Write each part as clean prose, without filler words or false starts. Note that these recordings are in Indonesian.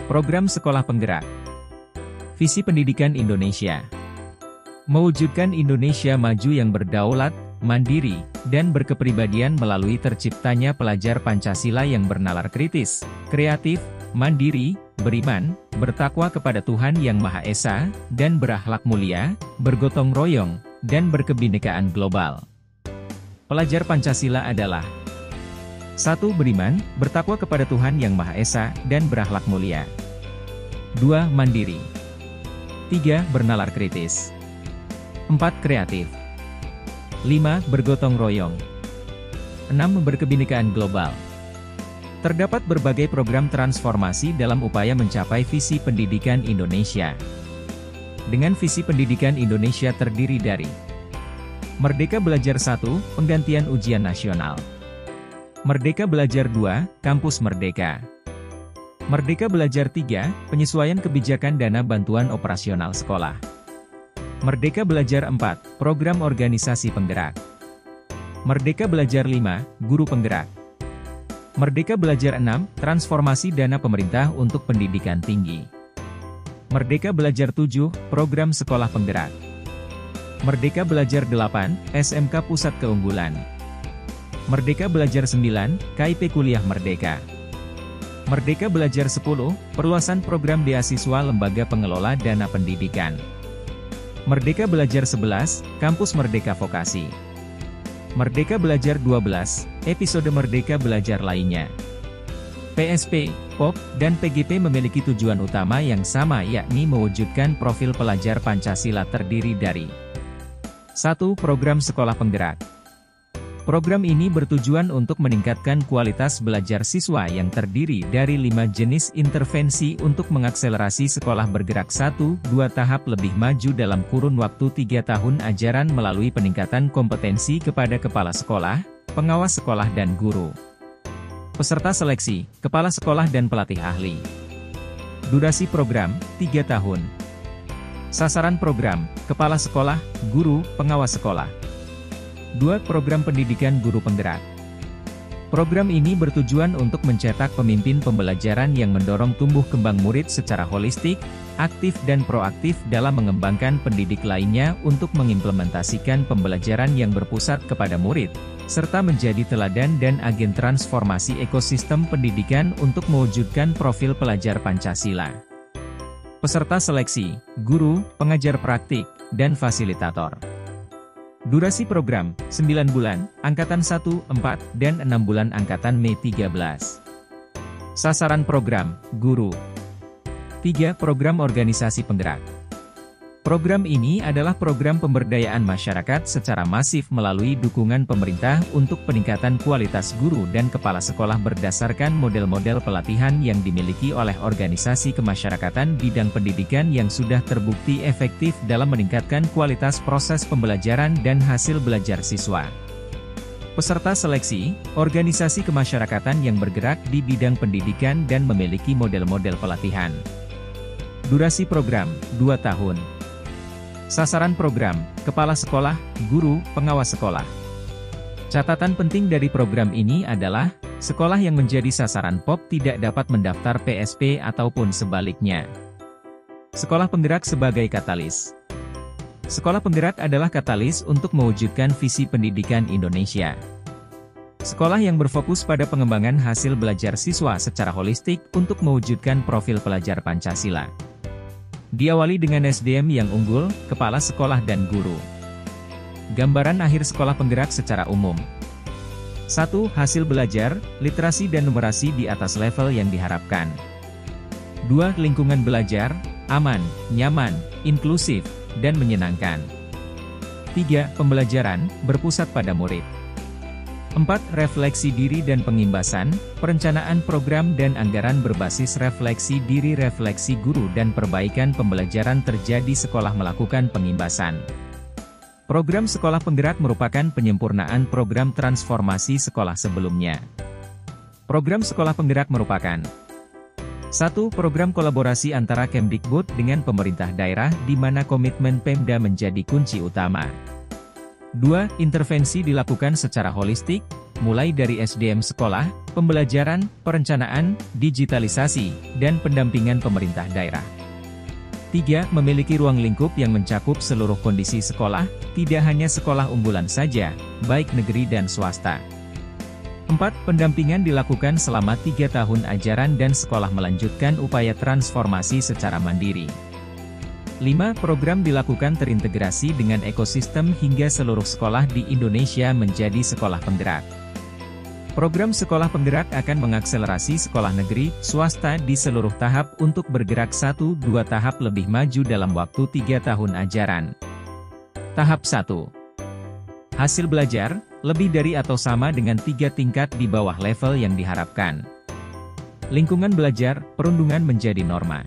Program Sekolah Penggerak. Visi Pendidikan Indonesia. Mewujudkan Indonesia maju yang berdaulat, mandiri, dan berkepribadian melalui terciptanya pelajar Pancasila yang bernalar kritis, kreatif, mandiri, beriman, bertakwa kepada Tuhan Yang Maha Esa, dan berakhlak mulia, bergotong royong, dan berkebinekaan global. Pelajar Pancasila adalah 1. Beriman, bertakwa kepada Tuhan Yang Maha Esa, dan berakhlak mulia. 2. Mandiri. 3. Bernalar kritis. 4. Kreatif. 5. Bergotong royong. 6. Berkebinekaan global. Terdapat berbagai program transformasi dalam upaya mencapai visi pendidikan Indonesia. Dengan visi pendidikan Indonesia terdiri dari Merdeka Belajar 1, penggantian ujian nasional. Merdeka Belajar 2, Kampus Merdeka. Merdeka Belajar 3, penyesuaian kebijakan dana bantuan operasional sekolah. Merdeka Belajar 4, program organisasi penggerak. Merdeka Belajar 5, guru penggerak. Merdeka Belajar 6, transformasi dana pemerintah untuk pendidikan tinggi. Merdeka Belajar 7, program sekolah penggerak. Merdeka Belajar 8, SMK Pusat Keunggulan. Merdeka Belajar 9, KIP Kuliah Merdeka. Merdeka Belajar 10, perluasan program beasiswa Lembaga Pengelola Dana Pendidikan. Merdeka Belajar 11, Kampus Merdeka Vokasi. Merdeka Belajar 12, episode Merdeka Belajar lainnya. PSP, POP, dan PGP memiliki tujuan utama yang sama yakni mewujudkan profil pelajar Pancasila terdiri dari 1. Program Sekolah Penggerak. Program ini bertujuan untuk meningkatkan kualitas belajar siswa yang terdiri dari 5 jenis intervensi untuk mengakselerasi sekolah bergerak 1-2 tahap lebih maju dalam kurun waktu 3 tahun ajaran melalui peningkatan kompetensi kepada kepala sekolah, pengawas sekolah dan guru. Peserta seleksi, kepala sekolah dan pelatih ahli. Durasi program, 3 tahun. Sasaran program, kepala sekolah, guru, pengawas sekolah. 2. Program Pendidikan Guru Penggerak. Program ini bertujuan untuk mencetak pemimpin pembelajaran yang mendorong tumbuh kembang murid secara holistik, aktif dan proaktif dalam mengembangkan pendidik lainnya untuk mengimplementasikan pembelajaran yang berpusat kepada murid, serta menjadi teladan dan agen transformasi ekosistem pendidikan untuk mewujudkan profil pelajar Pancasila. Peserta seleksi, guru, pengajar praktik, dan fasilitator. Durasi program, 9 bulan, Angkatan 1, 4, dan 6 bulan Angkatan Mei 13. Sasaran program, guru. 3. Program Organisasi Penggerak. Program ini adalah program pemberdayaan masyarakat secara masif melalui dukungan pemerintah untuk peningkatan kualitas guru dan kepala sekolah berdasarkan model-model pelatihan yang dimiliki oleh organisasi kemasyarakatan bidang pendidikan yang sudah terbukti efektif dalam meningkatkan kualitas proses pembelajaran dan hasil belajar siswa. Peserta seleksi, organisasi kemasyarakatan yang bergerak di bidang pendidikan dan memiliki model-model pelatihan. Durasi program, 2 tahun. Sasaran program, kepala sekolah, guru, pengawas sekolah. Catatan penting dari program ini adalah, sekolah yang menjadi sasaran POP tidak dapat mendaftar PSP ataupun sebaliknya. Sekolah penggerak sebagai katalis. Sekolah penggerak adalah katalis untuk mewujudkan visi pendidikan Indonesia. Sekolah yang berfokus pada pengembangan hasil belajar siswa secara holistik untuk mewujudkan profil pelajar Pancasila. Diawali dengan SDM yang unggul, kepala sekolah dan guru. Gambaran akhir sekolah penggerak secara umum. 1. Hasil belajar, literasi dan numerasi di atas level yang diharapkan. 2. Lingkungan belajar, aman, nyaman, inklusif, dan menyenangkan. 3. Pembelajaran, berpusat pada murid. 4. Refleksi diri dan pengimbasan, perencanaan program dan anggaran berbasis refleksi diri, refleksi guru dan perbaikan pembelajaran terjadi sekolah melakukan pengimbasan. Program Sekolah Penggerak merupakan penyempurnaan program transformasi sekolah sebelumnya. Program Sekolah Penggerak merupakan 1. Program kolaborasi antara Kemdikbud dengan pemerintah daerah di mana komitmen Pemda menjadi kunci utama. 2. Intervensi dilakukan secara holistik, mulai dari SDM sekolah, pembelajaran, perencanaan, digitalisasi, dan pendampingan pemerintah daerah. 3. Memiliki ruang lingkup yang mencakup seluruh kondisi sekolah, tidak hanya sekolah unggulan saja, baik negeri dan swasta. 4. Pendampingan dilakukan selama 3 tahun ajaran dan sekolah melanjutkan upaya transformasi secara mandiri. 5. Program dilakukan terintegrasi dengan ekosistem hingga seluruh sekolah di Indonesia menjadi sekolah penggerak. Program sekolah penggerak akan mengakselerasi sekolah negeri, swasta di seluruh tahap untuk bergerak 1-2 tahap lebih maju dalam waktu 3 tahun ajaran. Tahap 1. Hasil belajar, lebih dari atau sama dengan 3 tingkat di bawah level yang diharapkan. Lingkungan belajar, perundungan menjadi norma.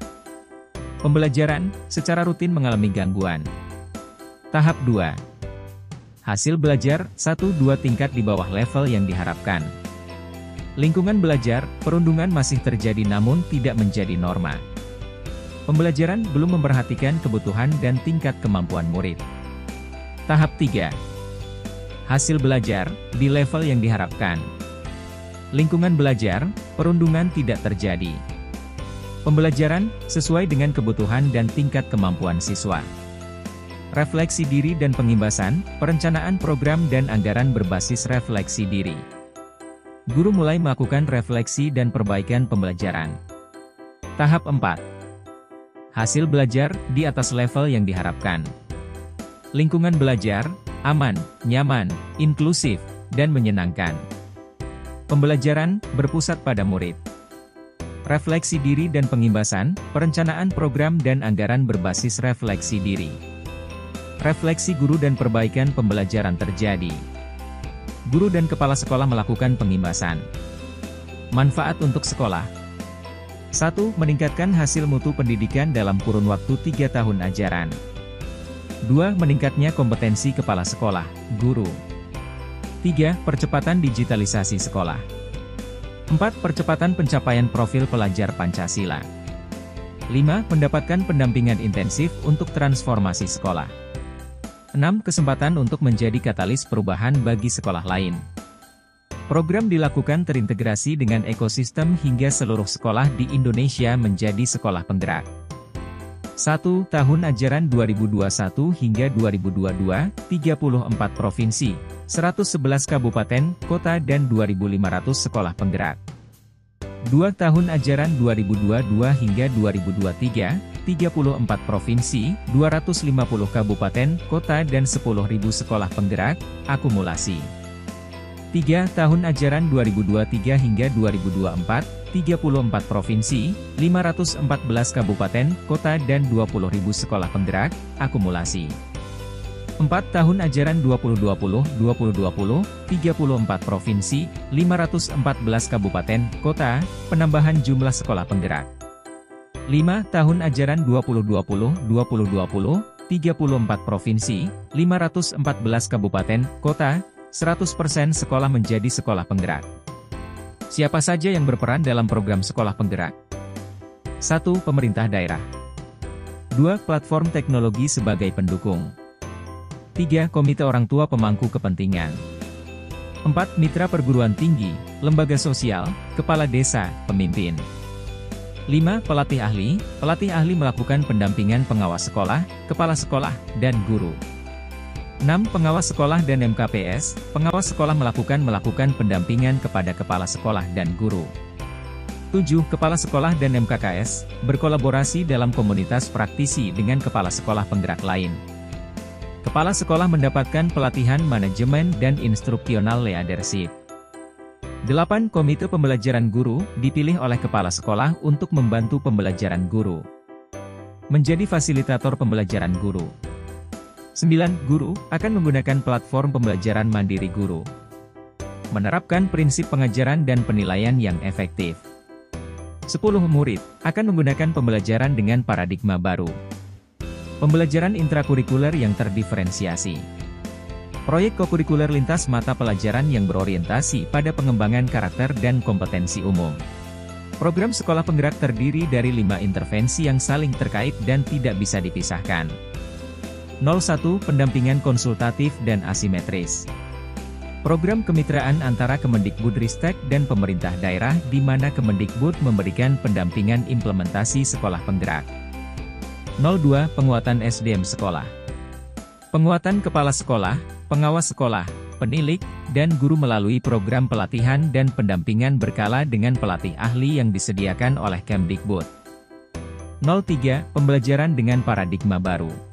Pembelajaran, secara rutin mengalami gangguan. Tahap 2. Hasil belajar, 1-2 tingkat di bawah level yang diharapkan. Lingkungan belajar, perundungan masih terjadi namun tidak menjadi norma. Pembelajaran belum memperhatikan kebutuhan dan tingkat kemampuan murid. Tahap 3. Hasil belajar, di level yang diharapkan. Lingkungan belajar, perundungan tidak terjadi. Pembelajaran, sesuai dengan kebutuhan dan tingkat kemampuan siswa. Refleksi diri dan pengimbasan, perencanaan program dan anggaran berbasis refleksi diri. Guru mulai melakukan refleksi dan perbaikan pembelajaran. Tahap 4. Hasil belajar, di atas level yang diharapkan. Lingkungan belajar, aman, nyaman, inklusif, dan menyenangkan. Pembelajaran, berpusat pada murid. Refleksi diri dan pengimbasan, perencanaan program dan anggaran berbasis refleksi diri. Refleksi guru dan perbaikan pembelajaran terjadi. Guru dan kepala sekolah melakukan pengimbasan. Manfaat untuk sekolah. 1. Meningkatkan hasil mutu pendidikan dalam kurun waktu 3 tahun ajaran. 2. Meningkatnya kompetensi kepala sekolah, guru. 3. Percepatan digitalisasi sekolah. 4. Percepatan pencapaian profil pelajar Pancasila. 5. Mendapatkan pendampingan intensif untuk transformasi sekolah. 6. Kesempatan untuk menjadi katalis perubahan bagi sekolah lain. Program dilakukan terintegrasi dengan ekosistem hingga seluruh sekolah di Indonesia menjadi sekolah penggerak. 1. Tahun ajaran 2021 hingga 2022, 34 provinsi, 111 kabupaten, kota dan 2.500 sekolah penggerak. 2. Tahun ajaran 2022 hingga 2023, 34 provinsi, 250 kabupaten, kota dan 10.000 sekolah penggerak, akumulasi. 3. Tahun ajaran 2023 hingga 2024, 34 provinsi, 514 kabupaten, kota dan 20.000 sekolah penggerak, akumulasi. 4. Tahun ajaran 2020-2020, 34 provinsi, 514 kabupaten, kota, penambahan jumlah sekolah penggerak. 5. Tahun ajaran 2020-2020, 34 provinsi, 514 kabupaten, kota, 100% sekolah menjadi sekolah penggerak. Siapa saja yang berperan dalam program sekolah penggerak? 1. Pemerintah daerah. 2. Platform teknologi sebagai pendukung. 3. Komite orang tua pemangku kepentingan. 4. Mitra perguruan tinggi, lembaga sosial, kepala desa, pemimpin. 5. Pelatih ahli melakukan pendampingan pengawas sekolah, kepala sekolah, dan guru. 6. Pengawas sekolah dan MKPS, pengawas sekolah melakukan pendampingan kepada kepala sekolah dan guru. 7. Kepala sekolah dan MKKS, berkolaborasi dalam komunitas praktisi dengan kepala sekolah penggerak lain. Kepala sekolah mendapatkan pelatihan manajemen dan instruksional leadership. 8. Komite pembelajaran guru, dipilih oleh kepala sekolah untuk membantu pembelajaran guru. Menjadi fasilitator pembelajaran guru. 9. Guru, akan menggunakan platform pembelajaran mandiri guru. Menerapkan prinsip pengajaran dan penilaian yang efektif. 10. Murid, akan menggunakan pembelajaran dengan paradigma baru. Pembelajaran intrakurikuler yang terdiferensiasi. Proyek kokurikuler lintas mata pelajaran yang berorientasi pada pengembangan karakter dan kompetensi umum. Program sekolah penggerak terdiri dari 5 intervensi yang saling terkait dan tidak bisa dipisahkan. 01. Pendampingan konsultatif dan asimetris. Program kemitraan antara Kemendikbudristek dan pemerintah daerah di mana Kemendikbud memberikan pendampingan implementasi sekolah penggerak. 02. Penguatan SDM sekolah. Penguatan kepala sekolah, pengawas sekolah, penilik, dan guru melalui program pelatihan dan pendampingan berkala dengan pelatih ahli yang disediakan oleh Kemdikbud. 03. Pembelajaran dengan paradigma baru.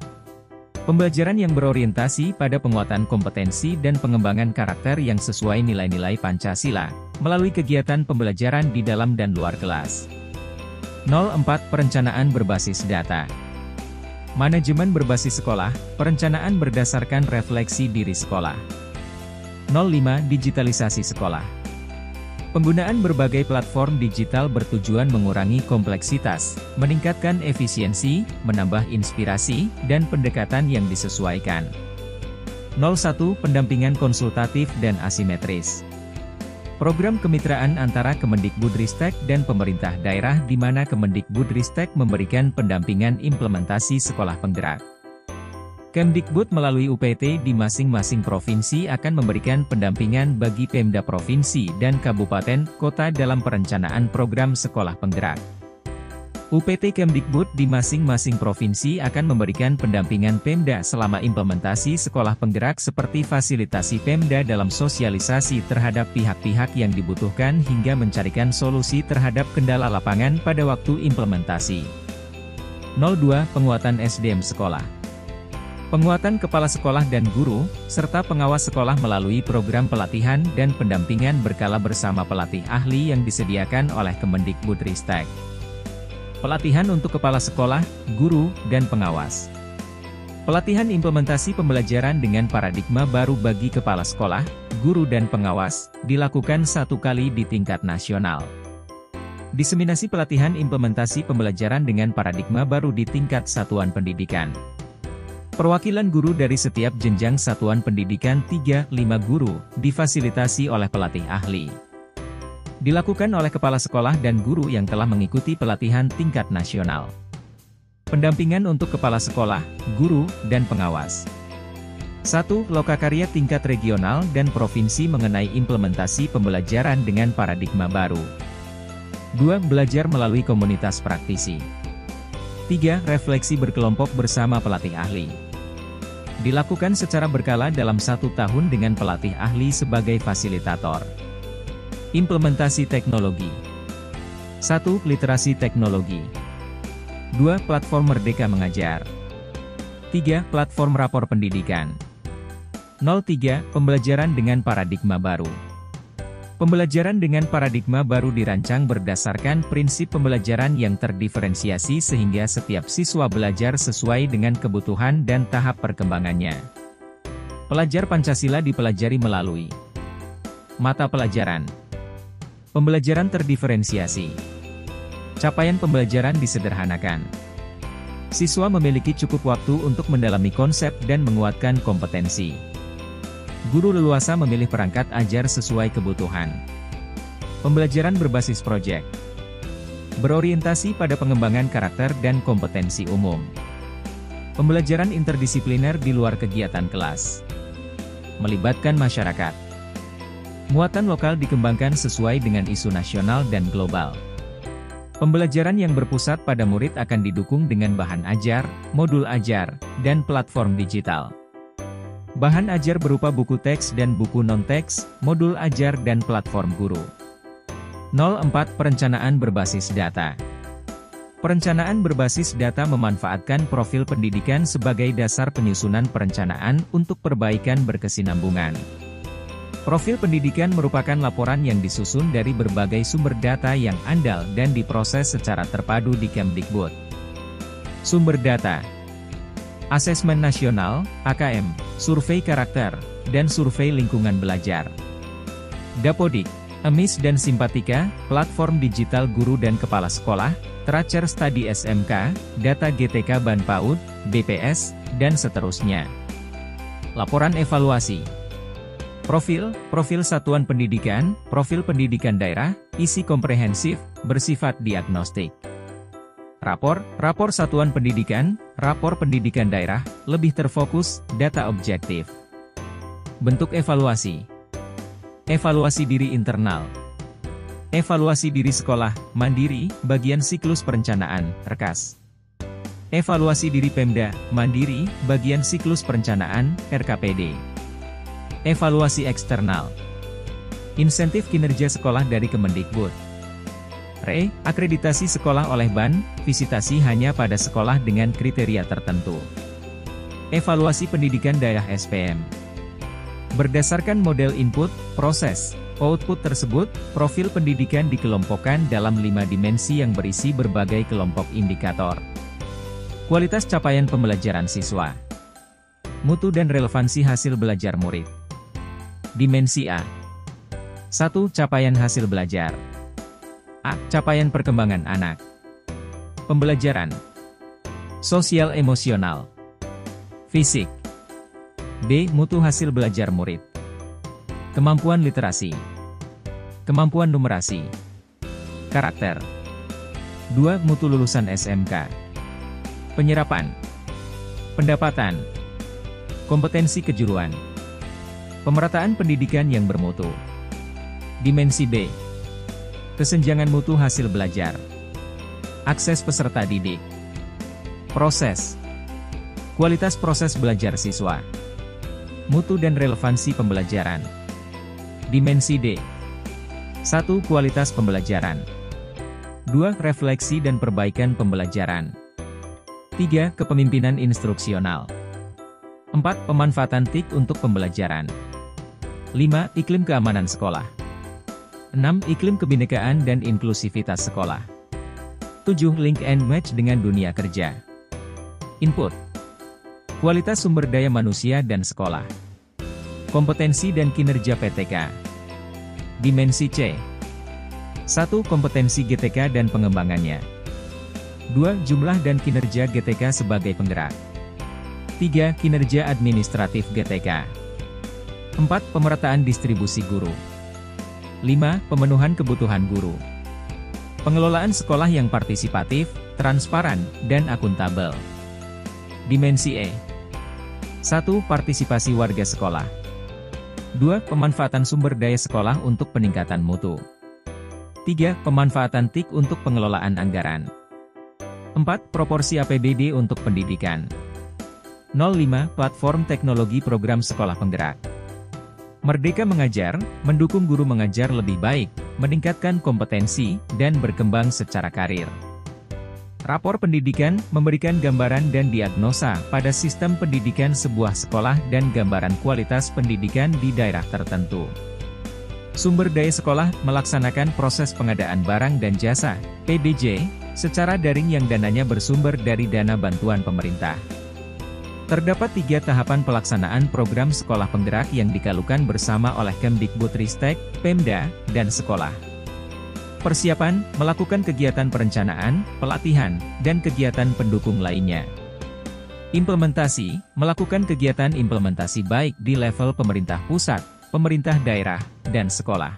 Pembelajaran yang berorientasi pada penguatan kompetensi dan pengembangan karakter yang sesuai nilai-nilai Pancasila, melalui kegiatan pembelajaran di dalam dan luar kelas. 04. Perencanaan berbasis data. Manajemen berbasis sekolah, perencanaan berdasarkan refleksi diri sekolah. 05. Digitalisasi sekolah. Penggunaan berbagai platform digital bertujuan mengurangi kompleksitas, meningkatkan efisiensi, menambah inspirasi, dan pendekatan yang disesuaikan. 01. Pendampingan konsultatif dan asimetris. Program kemitraan antara Kemendikbudristek dan pemerintah daerah di mana Kemendikbudristek memberikan pendampingan implementasi sekolah penggerak. Kemdikbud melalui UPT di masing-masing provinsi akan memberikan pendampingan bagi Pemda provinsi dan kabupaten kota dalam perencanaan program sekolah penggerak. UPT Kemdikbud di masing-masing provinsi akan memberikan pendampingan Pemda selama implementasi sekolah penggerak seperti fasilitasi Pemda dalam sosialisasi terhadap pihak-pihak yang dibutuhkan hingga mencarikan solusi terhadap kendala lapangan pada waktu implementasi. 02. Penguatan SDM sekolah. Penguatan kepala sekolah dan guru, serta pengawas sekolah melalui program pelatihan dan pendampingan berkala bersama pelatih ahli yang disediakan oleh Kemendikbudristek. Pelatihan untuk kepala sekolah, guru, dan pengawas. Pelatihan implementasi pembelajaran dengan paradigma baru bagi kepala sekolah, guru dan pengawas, dilakukan 1 kali di tingkat nasional. Diseminasi pelatihan implementasi pembelajaran dengan paradigma baru di tingkat satuan pendidikan. Perwakilan guru dari setiap jenjang satuan pendidikan 3-5 guru, difasilitasi oleh pelatih ahli. Dilakukan oleh kepala sekolah dan guru yang telah mengikuti pelatihan tingkat nasional. Pendampingan untuk kepala sekolah, guru, dan pengawas. 1. Lokakarya tingkat regional dan provinsi mengenai implementasi pembelajaran dengan paradigma baru. 2. Belajar melalui komunitas praktisi. 3. Refleksi berkelompok bersama pelatih ahli. Dilakukan secara berkala dalam 1 tahun dengan pelatih ahli sebagai fasilitator. Implementasi teknologi. 1. Literasi teknologi. 2. Platform Merdeka Mengajar. 3. Platform Rapor Pendidikan. 03. Pembelajaran dengan paradigma baru. Pembelajaran dengan paradigma baru dirancang berdasarkan prinsip pembelajaran yang terdiferensiasi sehingga setiap siswa belajar sesuai dengan kebutuhan dan tahap perkembangannya. Pelajar Pancasila dipelajari melalui mata pelajaran. Pembelajaran terdiferensiasi. Capaian pembelajaran disederhanakan. Siswa memiliki cukup waktu untuk mendalami konsep dan menguatkan kompetensi. Guru leluasa memilih perangkat ajar sesuai kebutuhan. Pembelajaran berbasis proyek. Berorientasi pada pengembangan karakter dan kompetensi umum. Pembelajaran interdisipliner di luar kegiatan kelas. Melibatkan masyarakat. Muatan lokal dikembangkan sesuai dengan isu nasional dan global. Pembelajaran yang berpusat pada murid akan didukung dengan bahan ajar, modul ajar, dan platform digital. Bahan ajar berupa buku teks dan buku non-teks, modul ajar dan platform guru. 04. Perencanaan berbasis data. Perencanaan berbasis data memanfaatkan profil pendidikan sebagai dasar penyusunan perencanaan untuk perbaikan berkesinambungan. Profil pendidikan merupakan laporan yang disusun dari berbagai sumber data yang andal dan diproses secara terpadu di Kemdikbud. Sumber data. Asesmen Nasional, AKM, Survei Karakter, dan Survei Lingkungan Belajar. Dapodik, Emis dan Simpatika, Platform Digital Guru dan Kepala Sekolah, Tracer Study SMK, Data GTK Ban PAUD, BPS, dan seterusnya. Laporan Evaluasi. Profil Satuan Pendidikan, Profil Pendidikan Daerah, isi komprehensif, bersifat diagnostik. Rapor Satuan Pendidikan, Rapor Pendidikan Daerah, lebih terfokus, data objektif. Bentuk evaluasi. Evaluasi diri internal. Evaluasi diri sekolah, mandiri, bagian siklus perencanaan, RKAS. Evaluasi diri Pemda, mandiri, bagian siklus perencanaan, RKPD. Evaluasi eksternal. Insentif kinerja sekolah dari Kemendikbud. Akreditasi sekolah oleh BAN, visitasi hanya pada sekolah dengan kriteria tertentu. Evaluasi pendidikan daerah SPM. Berdasarkan model input, proses, output tersebut, profil pendidikan dikelompokkan dalam 5 dimensi yang berisi berbagai kelompok indikator. Kualitas capaian pembelajaran siswa. Mutu dan relevansi hasil belajar murid. Dimensi A. 1. Capaian hasil belajar. A. Capaian perkembangan anak. Pembelajaran. Sosial emosional. Fisik. B. Mutu hasil belajar murid. Kemampuan literasi. Kemampuan numerasi. Karakter. 2. Mutu lulusan SMK. Penyerapan. Pendapatan. Kompetensi kejuruan. Pemerataan pendidikan yang bermutu. Dimensi B. Kesenjangan mutu hasil belajar. Akses peserta didik. Proses. Kualitas proses belajar siswa. Mutu dan relevansi pembelajaran. Dimensi D. 1. Kualitas pembelajaran. 2. Refleksi dan perbaikan pembelajaran. 3. Kepemimpinan instruksional. 4. Pemanfaatan TIK untuk pembelajaran. 5. Iklim keamanan sekolah. 6. Iklim kebinekaan dan inklusivitas sekolah. 7. Link and match dengan dunia kerja. Input. Kualitas sumber daya manusia dan sekolah. Kompetensi dan kinerja PTK. Dimensi C. 1. Kompetensi GTK dan pengembangannya. 2. Jumlah dan kinerja GTK sebagai penggerak. 3. Kinerja administratif GTK. 4. Pemerataan distribusi guru. 5. Pemenuhan kebutuhan guru. Pengelolaan sekolah yang partisipatif, transparan, dan akuntabel. Dimensi E. 1. Partisipasi warga sekolah. 2. Pemanfaatan sumber daya sekolah untuk peningkatan mutu. 3. Pemanfaatan TIK untuk pengelolaan anggaran. 4. Proporsi APBD untuk pendidikan. 05. Platform teknologi program sekolah penggerak. Merdeka Mengajar, mendukung guru mengajar lebih baik, meningkatkan kompetensi, dan berkembang secara karir. Rapor pendidikan, memberikan gambaran dan diagnosa pada sistem pendidikan sebuah sekolah dan gambaran kualitas pendidikan di daerah tertentu. Sumber daya sekolah, melaksanakan proses pengadaan barang dan jasa, PBJ, secara daring yang dananya bersumber dari dana bantuan pemerintah. Terdapat 3 tahapan pelaksanaan program sekolah penggerak yang dikalukan bersama oleh Kemdikbudristek, Pemda, dan sekolah. Persiapan, melakukan kegiatan perencanaan, pelatihan, dan kegiatan pendukung lainnya. Implementasi, melakukan kegiatan implementasi baik di level pemerintah pusat, pemerintah daerah, dan sekolah.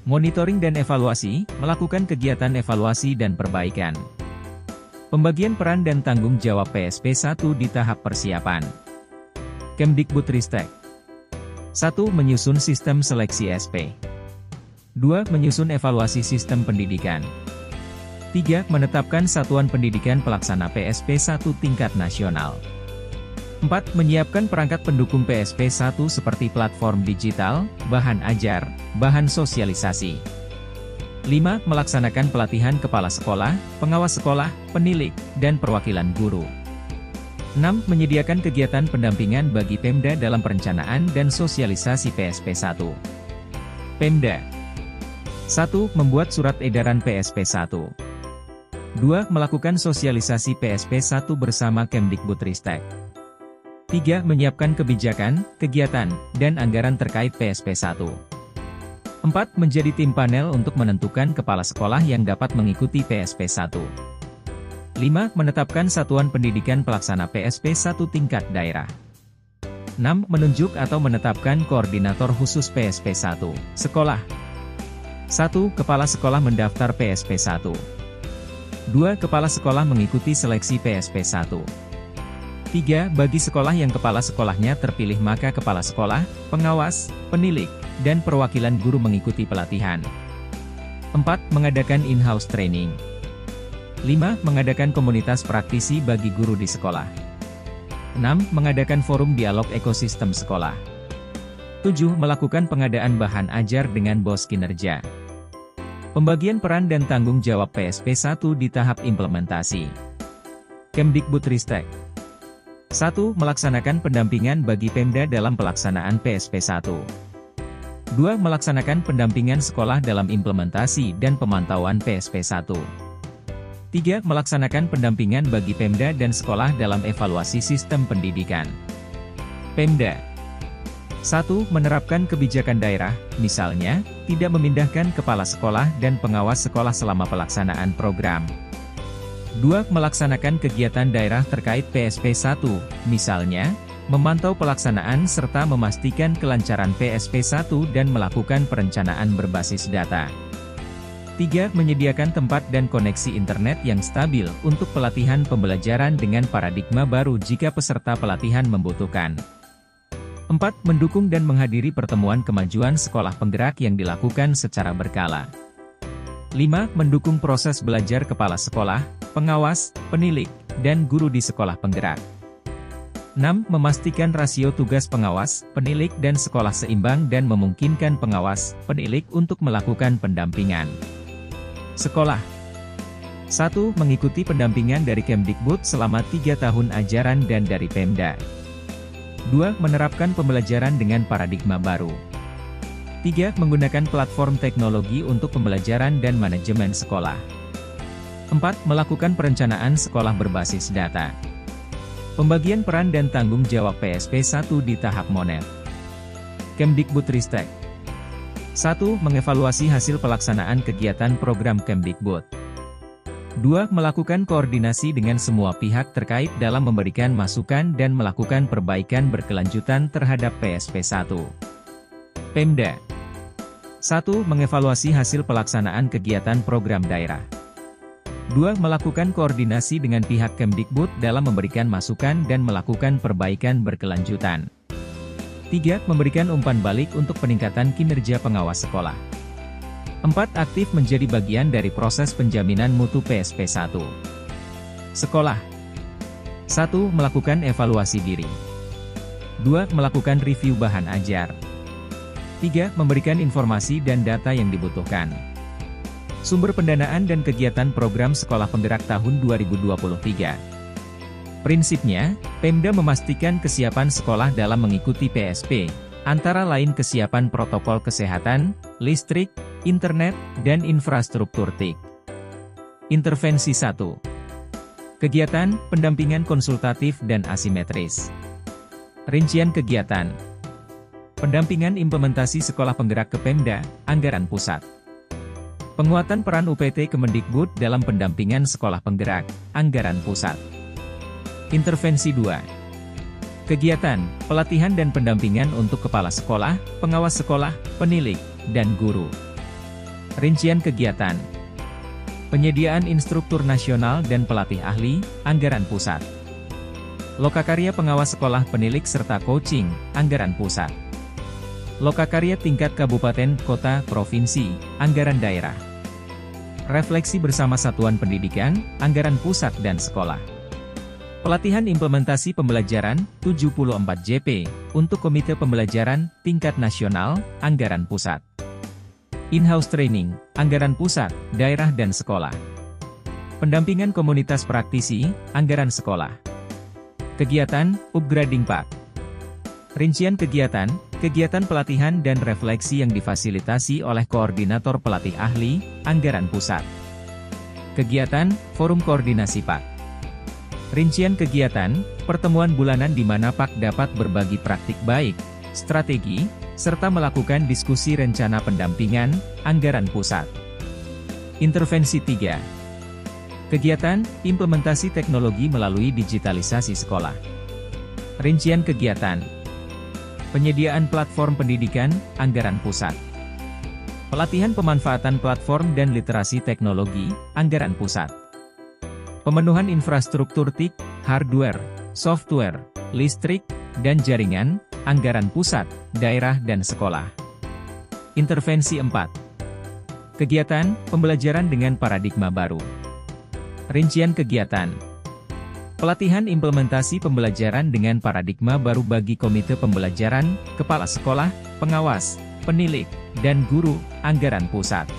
Monitoring dan evaluasi, melakukan kegiatan evaluasi dan perbaikan. Pembagian peran dan tanggung jawab PSP 1 di tahap persiapan. Kemdikbudristek. 1. Menyusun sistem seleksi SP. 2. Menyusun evaluasi sistem pendidikan. 3. Menetapkan satuan pendidikan pelaksana PSP 1 tingkat nasional. 4. Menyiapkan perangkat pendukung PSP 1 seperti platform digital, bahan ajar, bahan sosialisasi. 5. Melaksanakan pelatihan kepala sekolah, pengawas sekolah, penilik, dan perwakilan guru. 6. Menyediakan kegiatan pendampingan bagi Pemda dalam perencanaan dan sosialisasi PSP 1. Pemda. 1. Membuat surat edaran PSP 1. 2. Melakukan sosialisasi PSP 1 bersama Kemdikbudristek. 3. Menyiapkan kebijakan, kegiatan, dan anggaran terkait PSP 1. 4. Menjadi tim panel untuk menentukan kepala sekolah yang dapat mengikuti PSP 1. 5. Menetapkan satuan pendidikan pelaksana PSP 1 tingkat daerah. 6. Menunjuk atau menetapkan koordinator khusus PSP 1, sekolah. 1. Kepala sekolah mendaftar PSP 1. 2. Kepala sekolah mengikuti seleksi PSP 1. 3. Bagi sekolah yang kepala sekolahnya terpilih maka kepala sekolah, pengawas, penilik, dan perwakilan guru mengikuti pelatihan. 4. Mengadakan in-house training. 5. Mengadakan komunitas praktisi bagi guru di sekolah. 6. Mengadakan forum dialog ekosistem sekolah. 7. Melakukan pengadaan bahan ajar dengan BOS kinerja. Pembagian peran dan tanggung jawab PSP 1 di tahap implementasi. Kemdikbudristek. 1. Melaksanakan pendampingan bagi Pemda dalam pelaksanaan PSP 1. 2. Melaksanakan pendampingan sekolah dalam implementasi dan pemantauan PSP 1. 3. Melaksanakan pendampingan bagi Pemda dan sekolah dalam evaluasi sistem pendidikan. Pemda 1. Menerapkan kebijakan daerah, misalnya, tidak memindahkan kepala sekolah dan pengawas sekolah selama pelaksanaan program. 2. Melaksanakan kegiatan daerah terkait PSP 1, misalnya, memantau pelaksanaan serta memastikan kelancaran PSP 1 dan melakukan perencanaan berbasis data. 3. Menyediakan tempat dan koneksi internet yang stabil untuk pelatihan pembelajaran dengan paradigma baru jika peserta pelatihan membutuhkan. 4. Mendukung dan menghadiri pertemuan kemajuan sekolah penggerak yang dilakukan secara berkala. 5. Mendukung proses belajar kepala sekolah, pengawas, penilik, dan guru di sekolah penggerak. 6. Memastikan rasio tugas pengawas, penilik dan sekolah seimbang dan memungkinkan pengawas, penilik untuk melakukan pendampingan. Sekolah 1. Mengikuti pendampingan dari Kemdikbud selama 3 tahun ajaran dan dari Pemda. 2. Menerapkan pembelajaran dengan paradigma baru. 3. Menggunakan platform teknologi untuk pembelajaran dan manajemen sekolah. 4. Melakukan perencanaan sekolah berbasis data. Pembagian peran dan tanggung jawab PSP 1 di tahap monet. Kemdikbudristek. 1. Mengevaluasi hasil pelaksanaan kegiatan program Kemdikbud. 2. Melakukan koordinasi dengan semua pihak terkait dalam memberikan masukan dan melakukan perbaikan berkelanjutan terhadap PSP 1. Pemda 1. Mengevaluasi hasil pelaksanaan kegiatan program daerah. 2. Melakukan koordinasi dengan pihak Kemdikbud dalam memberikan masukan dan melakukan perbaikan berkelanjutan. 3. Memberikan umpan balik untuk peningkatan kinerja pengawas sekolah. 4. Aktif menjadi bagian dari proses penjaminan mutu PSP 1. Sekolah 1. Melakukan evaluasi diri. 2. Melakukan review bahan ajar. 3. Memberikan informasi dan data yang dibutuhkan. Sumber pendanaan dan kegiatan program sekolah penggerak tahun 2023. Prinsipnya, Pemda memastikan kesiapan sekolah dalam mengikuti PSP, antara lain kesiapan protokol kesehatan, listrik, internet, dan infrastruktur TIK. Intervensi 1. Kegiatan, pendampingan konsultatif dan asimetris. Rincian kegiatan. Pendampingan implementasi sekolah penggerak ke Pemda, anggaran pusat. Penguatan peran UPT Kemendikbud dalam pendampingan sekolah penggerak, anggaran pusat. Intervensi 2. Kegiatan, pelatihan dan pendampingan untuk kepala sekolah, pengawas sekolah, penilik, dan guru. Rincian kegiatan. Penyediaan instruktur nasional dan pelatih ahli, anggaran pusat. Lokakarya pengawas sekolah penilik serta coaching, anggaran pusat. Lokakarya tingkat kabupaten, kota, provinsi, anggaran daerah. Refleksi bersama satuan pendidikan, anggaran pusat dan sekolah. Pelatihan implementasi pembelajaran, 74 JP, untuk Komite Pembelajaran, tingkat nasional, anggaran pusat. In-house training, anggaran pusat, daerah dan sekolah. Pendampingan komunitas praktisi, anggaran sekolah. Kegiatan, upgrading PAK. Rincian kegiatan, kegiatan pelatihan dan refleksi yang difasilitasi oleh koordinator pelatih ahli, anggaran pusat. Kegiatan, forum koordinasi PAK. Rincian kegiatan, pertemuan bulanan di mana PAK dapat berbagi praktik baik, strategi, serta melakukan diskusi rencana pendampingan, anggaran pusat. Intervensi 3. Kegiatan, implementasi teknologi melalui digitalisasi sekolah. Rincian kegiatan. Penyediaan platform pendidikan, anggaran pusat. Pelatihan pemanfaatan platform dan literasi teknologi, anggaran pusat. Pemenuhan infrastruktur TIK, hardware, software, listrik, dan jaringan, anggaran pusat, daerah dan sekolah. Intervensi 4. Kegiatan, pembelajaran dengan paradigma baru. Rincian kegiatan. Pelatihan implementasi pembelajaran dengan paradigma baru bagi komite pembelajaran, kepala sekolah, pengawas, penilik, dan guru, anggaran pusat.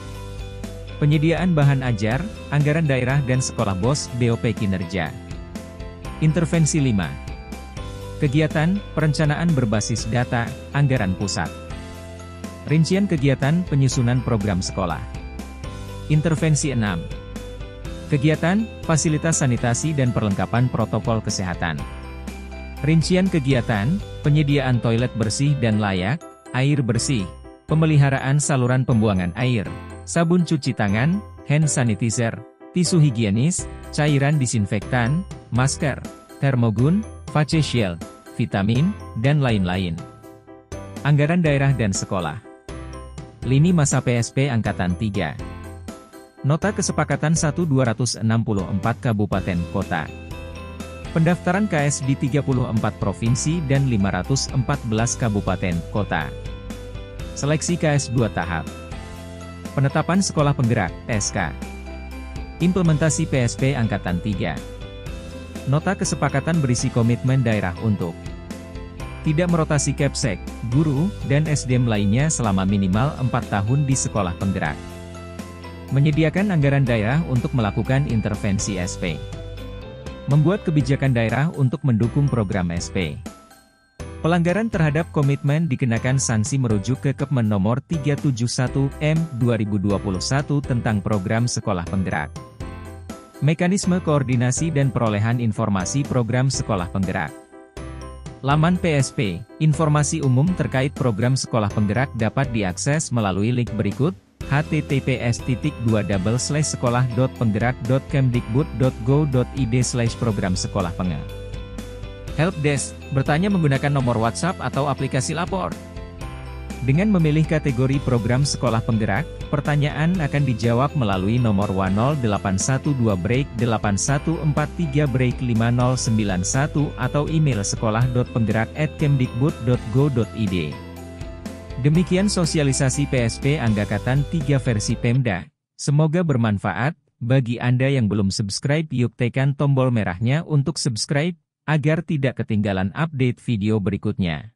Penyediaan bahan ajar, anggaran daerah dan sekolah BOS, BOP kinerja. Intervensi 5. Kegiatan, perencanaan berbasis data, anggaran pusat. Rincian kegiatan, penyusunan program sekolah. Intervensi 6. Kegiatan, fasilitas sanitasi dan perlengkapan protokol kesehatan. Rincian kegiatan, penyediaan toilet bersih dan layak, air bersih, pemeliharaan saluran pembuangan air, sabun cuci tangan, hand sanitizer, tisu higienis, cairan disinfektan, masker, termogun, face shield, vitamin, dan lain-lain. Anggaran daerah dan sekolah. Lini masa PSP Angkatan 3. Nota Kesepakatan 1264 Kabupaten Kota. Pendaftaran KS di 34 Provinsi dan 514 Kabupaten Kota. Seleksi KS 2 tahap. Penetapan Sekolah Penggerak, SK. Implementasi PSP Angkatan 3. Nota Kesepakatan berisi komitmen daerah untuk tidak merotasi Kepsek, guru, dan SDM lainnya selama minimal 4 tahun di Sekolah Penggerak. Menyediakan anggaran daerah untuk melakukan intervensi SP. Membuat kebijakan daerah untuk mendukung program SP. Pelanggaran terhadap komitmen dikenakan sanksi merujuk ke Kepmen nomor 371/M/2021 tentang program Sekolah Penggerak. Mekanisme koordinasi dan perolehan informasi program Sekolah Penggerak. Laman PSP, informasi umum terkait program Sekolah Penggerak dapat diakses melalui link berikut, https://sekolah.penggerak.kemdikbud.go.id/program sekolah penggerak. Helpdesk, bertanya menggunakan nomor WhatsApp atau aplikasi lapor. Dengan memilih kategori program sekolah penggerak, pertanyaan akan dijawab melalui nomor 0812-8143-5091 atau email sekolah.penggerak@kemdikbud.go.id. Demikian sosialisasi PSP Angkatan 3 versi Pemda. Semoga bermanfaat. Bagi Anda yang belum subscribe, yuk tekan tombol merahnya untuk subscribe, agar tidak ketinggalan update video berikutnya.